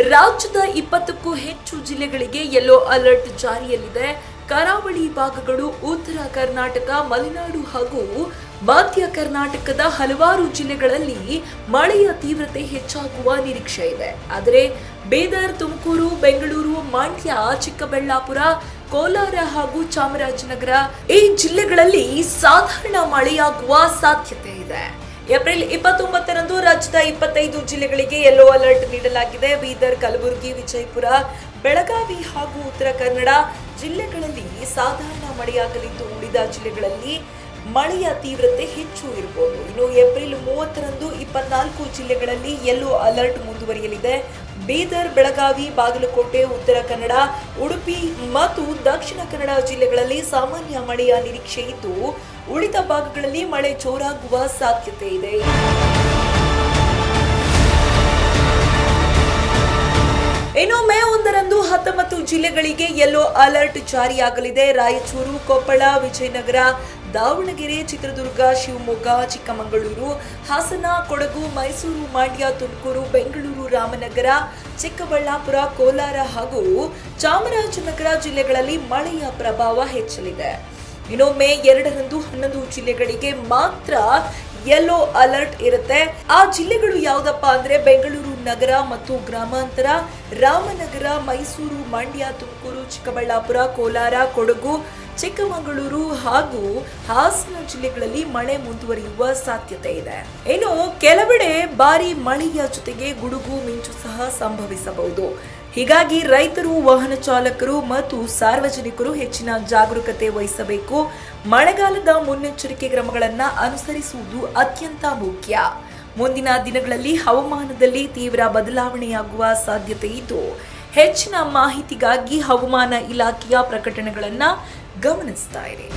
ರಾಜ್ಯದ 20ಕ್ಕೂ ಹೆಚ್ಚು ಜಿಲ್ಲೆಗಳಿಗೆ ಯೆಲ್ಲೋ ಅಲರ್ಟ್ ಜಾರಿಯಲ್ಲಿದೆ. ಕರಾವಳಿ ಭಾಗಗಳು, ಉತ್ತರ ಕರ್ನಾಟಕ, ಮಲೆನಾಡು ಹಾಗೂ ಮಧ್ಯ ಕರ್ನಾಟಕದ ಹಲವಾರು ಜಿಲ್ಲೆಗಳಲ್ಲಿ ಮಳೆಯ ತೀವ್ರತೆ ಹೆಚ್ಚಾಗುವ ನಿರೀಕ್ಷೆ ಇದೆ. ಆದರೆ ಬೀದರ್, ತುಮಕೂರು, ಬೆಂಗಳೂರು, ಮಂಡ್ಯ, ಚಿಕ್ಕಬಳ್ಳಾಪುರ, ಕೋಲಾರ ಹಾಗೂ ಚಾಮರಾಜನಗರ ಈ ಜಿಲ್ಲೆಗಳಲ್ಲಿ ಸಾಧಾರಣ ಮಳೆಯಾಗುವ ಸಾಧ್ಯತೆ ಇದೆ. ಏಪ್ರಿಲ್ 29ರಂದು ರಾಜ್ಯದ 25 ಜಿಲ್ಲೆಗಳಿಗೆ ಯೆಲ್ಲೋ ಅಲರ್ಟ್ ನೀಡಲಾಗಿದೆ. ಬೀದರ್, ಕಲಬುರಗಿ, ವಿಜಯಪುರ, ಬೆಳಗಾವಿ ಹಾಗೂ ಉತ್ತರ ಕನ್ನಡ ಜಿಲ್ಲೆಗಳಲ್ಲಿ ಸಾಧಾರಣ ಮಳೆಯಾಗಲಿದ್ದು, ಉಳಿದ ಜಿಲ್ಲೆಗಳಲ್ಲಿ ಮಳೆಯ ತೀವ್ರತೆ ಹೆಚ್ಚು ಇರಬಹುದು. ಇನ್ನು ಏಪ್ರಿಲ್ 30ರಂದು 24 ಜಿಲ್ಲೆಗಳಲ್ಲಿ ಯೆಲ್ಲೋ ಅಲರ್ಟ್ ಮುಂದುವರಿಯಲಿದೆ. ಬೀದರ್, ಬೆಳಗಾವಿ, ಬಾಗಲಕೋಟೆ, ಉತ್ತರ ಕನ್ನಡ, ಉಡುಪಿ ಮತ್ತು ದಕ್ಷಿಣ ಕನ್ನಡ ಜಿಲ್ಲೆಗಳಲ್ಲಿ ಸಾಮಾನ್ಯ ಮಳೆಯ ನಿರೀಕ್ಷೆ ಇದ್ದು, ಉಳಿದ ಭಾಗಗಳಲ್ಲಿ ಮಳೆ ಜೋರಾಗುವ ಸಾಧ್ಯತೆ ಇದೆ. ಇನ್ನು ಮೇ 1ರಂದು 19 ಜಿಲ್ಲೆಗಳಿಗೆ ಯೆಲ್ಲೋ ಅಲರ್ಟ್ ಜಾರಿಯಾಗಲಿದೆ. ರಾಯಚೂರು, ಕೊಪ್ಪಳ, ವಿಜಯನಗರ, ದಾವಣಗೆರೆ, ಚಿತ್ರದುರ್ಗ, ಶಿವಮೊಗ್ಗ, ಚಿಕ್ಕಮಗಳೂರು, ಹಾಸನ, ಕೊಡಗು, ಮೈಸೂರು, ಮಂಡ್ಯ, ತುಮಕೂರು, ಬೆಂಗಳೂರು, ರಾಮನಗರ, ಚಿಕ್ಕಬಳ್ಳಾಪುರ, ಕೋಲಾರ ಹಾಗೂ ಚಾಮರಾಜನಗರ ಜಿಲ್ಲೆಗಳಲ್ಲಿ ಮಳೆಯ ಪ್ರಭಾವ ಹೆಚ್ಚಲಿದೆ. ಇನ್ನು ಮೇ 2ರಂದು 11 ಜಿಲ್ಲೆಗಳಿಗೆ ಮಾತ್ರ ಯೆಲ್ಲೋ ಅಲರ್ಟ್ ಇರುತ್ತೆ. ಆ ಜಿಲ್ಲೆಗಳು ಯಾವುದಪ್ಪ ಅಂದ್ರೆ ಬೆಂಗಳೂರು ನಗರ ಮತ್ತು ಗ್ರಾಮಾಂತರ, ರಾಮನಗರ, ಮೈಸೂರು, ಮಂಡ್ಯ, ತುಮಕೂರು, ಚಿಕ್ಕಬಳ್ಳಾಪುರ, ಕೋಲಾರ, ಕೊಡಗು, ಚಿಕ್ಕಮಗಳೂರು ಹಾಗೂ ಹಾಸನ ಜಿಲ್ಲೆಗಳಲ್ಲಿ ಮಳೆ ಮುಂದುವರಿಯುವ ಸಾಧ್ಯತೆ ಇದೆ. ಇನ್ನು ಕೆಲವೆಡೆ ಭಾರಿ ಮಳೆಯ ಜೊತೆಗೆ ಗುಡುಗು ಮಿಂಚು ಸಹ ಸಂಭವಿಸಬಹುದು. ಹೀಗಾಗಿ ರೈತರು, ವಾಹನ ಚಾಲಕರು ಮತ್ತು ಸಾರ್ವಜನಿಕರು ಹೆಚ್ಚಿನ ಜಾಗರೂಕತೆ ವಹಿಸಬೇಕು. ಮಳೆಗಾಲದ ಮುನ್ನೆಚ್ಚರಿಕೆ ಕ್ರಮಗಳನ್ನು ಅನುಸರಿಸುವುದು ಅತ್ಯಂತ ಮುಖ್ಯ. ಮುಂದಿನ ದಿನಗಳಲ್ಲಿ ಹವಾಮಾನದಲ್ಲಿ ತೀವ್ರ ಬದಲಾವಣೆಯಾಗುವ ಸಾಧ್ಯತೆ ಇದ್ದು, ಹೆಚ್ಚಿನ ಮಾಹಿತಿಗಾಗಿ ಹವಾಮಾನ ಇಲಾಖೆಯ ಪ್ರಕಟಣೆಗಳನ್ನು ಗಮನಿಸ್ತಾ ಇರಿ.